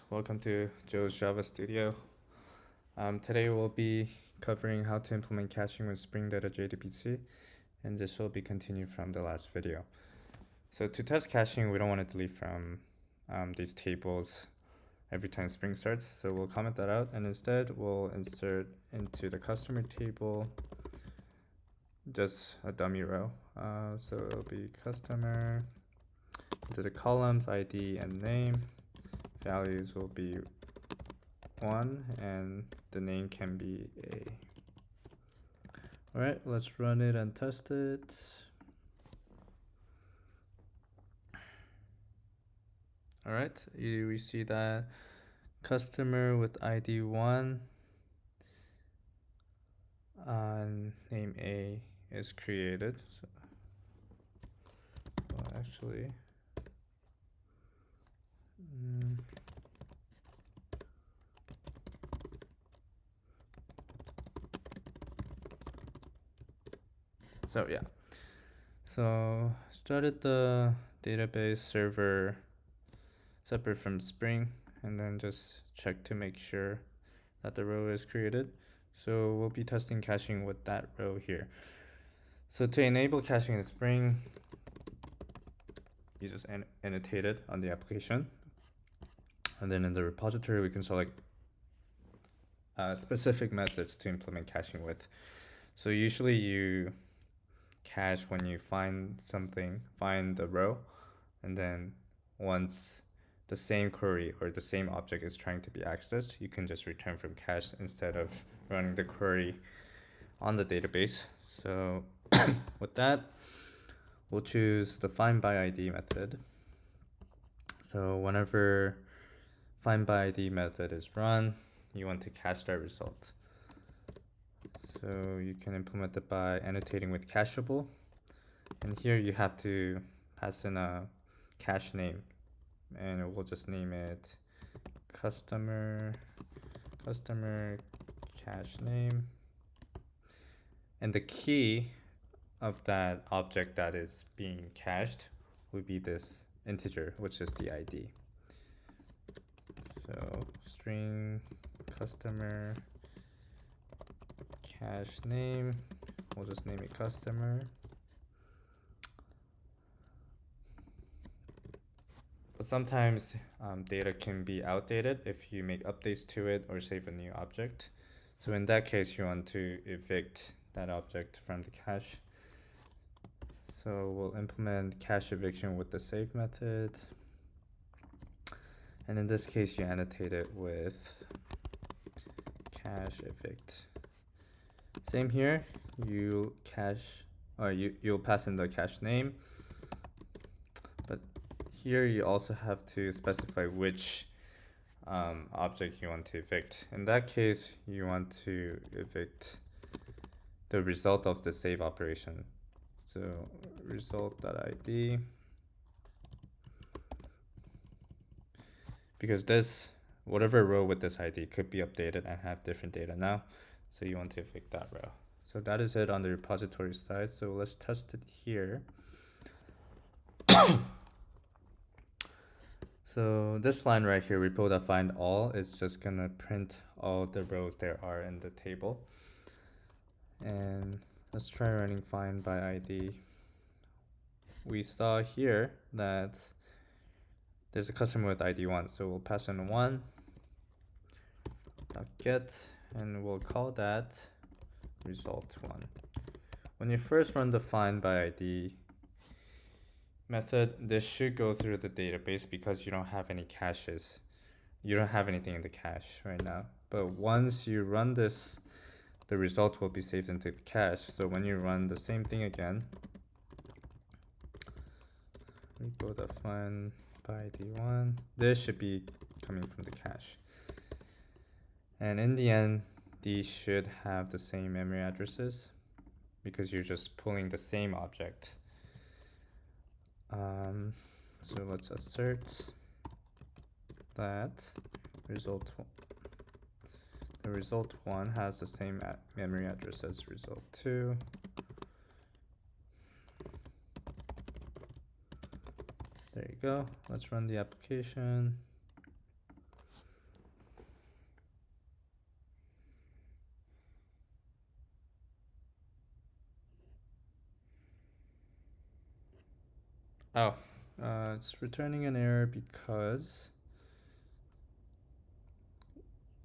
welcome to Joe's Java Studio. Today we'll be covering how to implement caching with Spring Data JDBC, and this will be continued from the last video. So to test caching, we don't want to delete from these tables every time Spring starts, so we'll comment that out, and instead we'll insert into the customer table just a dummy row. So it'll be customer, into the columns ID and name. Values will be 1 and the name can be a. Alright, let's run it and test it. Alright, we see that customer with ID 1 name A is created. Well, actually, so yeah, so started the database server separate from Spring, and then just check to make sure that the row is created. So we'll be testing caching with that row here. So to enable caching in Spring, you just annotate it on the application, and then in the repository we can select specific methods to implement caching with. So usually you cache when you find something, find the row, and then once the same query or the same object is trying to be accessed, you can just return from cache instead of running the query on the database. So with that, we'll choose the find by ID method. So whenever find by ID method is run, you want to cache that result. So you can implement it by annotating with cacheable, and here you have to pass in a cache name, and we'll just name it customer cache name, and the key of that object that is being cached would be this integer, which is the ID. So string customer cache name, we'll just name it customer. But sometimes data can be outdated if you make updates to it or save a new object. So in that case, you want to evict that object from the cache. So we'll implement cache eviction with the save method. And in this case, you annotate it with cache evict. Same here, you'll pass in the cache name, but here you also have to specify which object you want to evict. In that case, you want to evict the result of the save operation. So result.id, because this, whatever row with this ID could be updated and have different data now, so you want to evict that row. So that is it on the repository side. So let's test it here. So this line right here, repo.find all, is just gonna print all the rows there are in the table. And let's try running find by ID. We saw here that there's a customer with ID 1, so we'll pass in 1 .get, and we'll call that result 1. When you first run the find by ID method, this should go through the database because you don't have any caches. You don't have anything in the cache right now. But once you run this, the result will be saved into the cache. So when you run the same thing again, repo.find by ID1, this should be coming from the cache. And in the end, these should have the same memory addresses because you're just pulling the same object. So let's assert that the result 1 has the same memory address as result 2. There you go. Let's run the application. It's returning an error because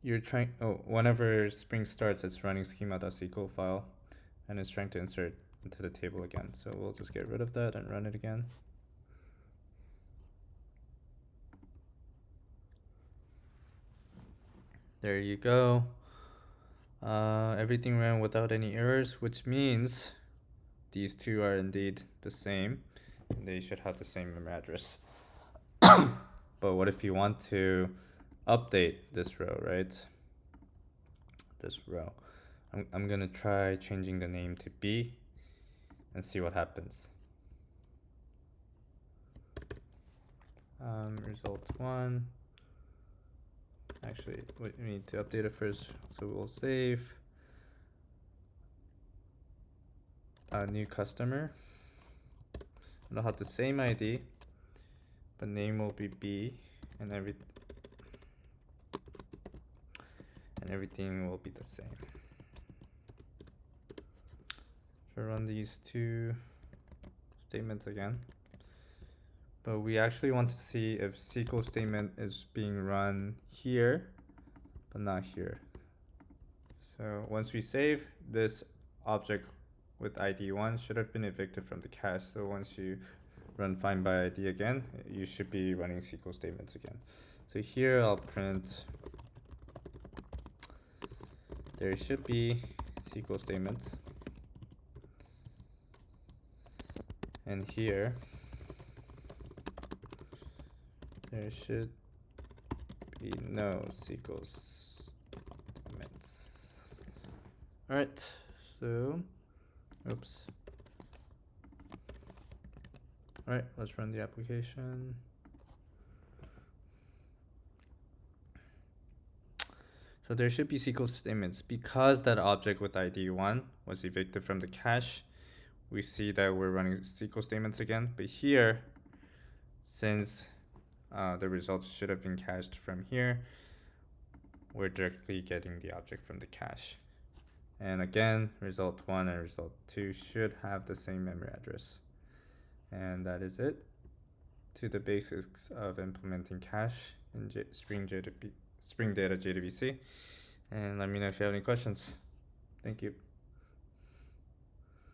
you're trying, whenever Spring starts, it's running schema.sql file and it's trying to insert into the table again. So we'll just get rid of that and run it again. There you go. Everything ran without any errors, which means these two are indeed the same. And they should have the same memory address. But what if you want to update this row, right? This row. I'm gonna try changing the name to B and see what happens. Result 1. Actually, we need to update it first, so we'll save a new customer. It'll have the same ID, but name will be B, and everything will be the same. So run these two statements again. But we actually want to see if SQL statement is being run here, but not here. So once we save, this object with ID 1 should have been evicted from the cache. So once you run find by ID again, you should be running SQL statements again. So here I'll print, there should be SQL statements. And here, there should be no SQL statements. All right, so, oops. All right, let's run the application. So there should be SQL statements. Because that object with ID 1 was evicted from the cache, we see that we're running SQL statements again. But here, since the results should have been cached from here, we're directly getting the object from the cache. And again, result 1 and result 2 should have the same memory address. And that is it to the basics of implementing cache in Spring Data JDBC. And let me know if you have any questions. Thank you.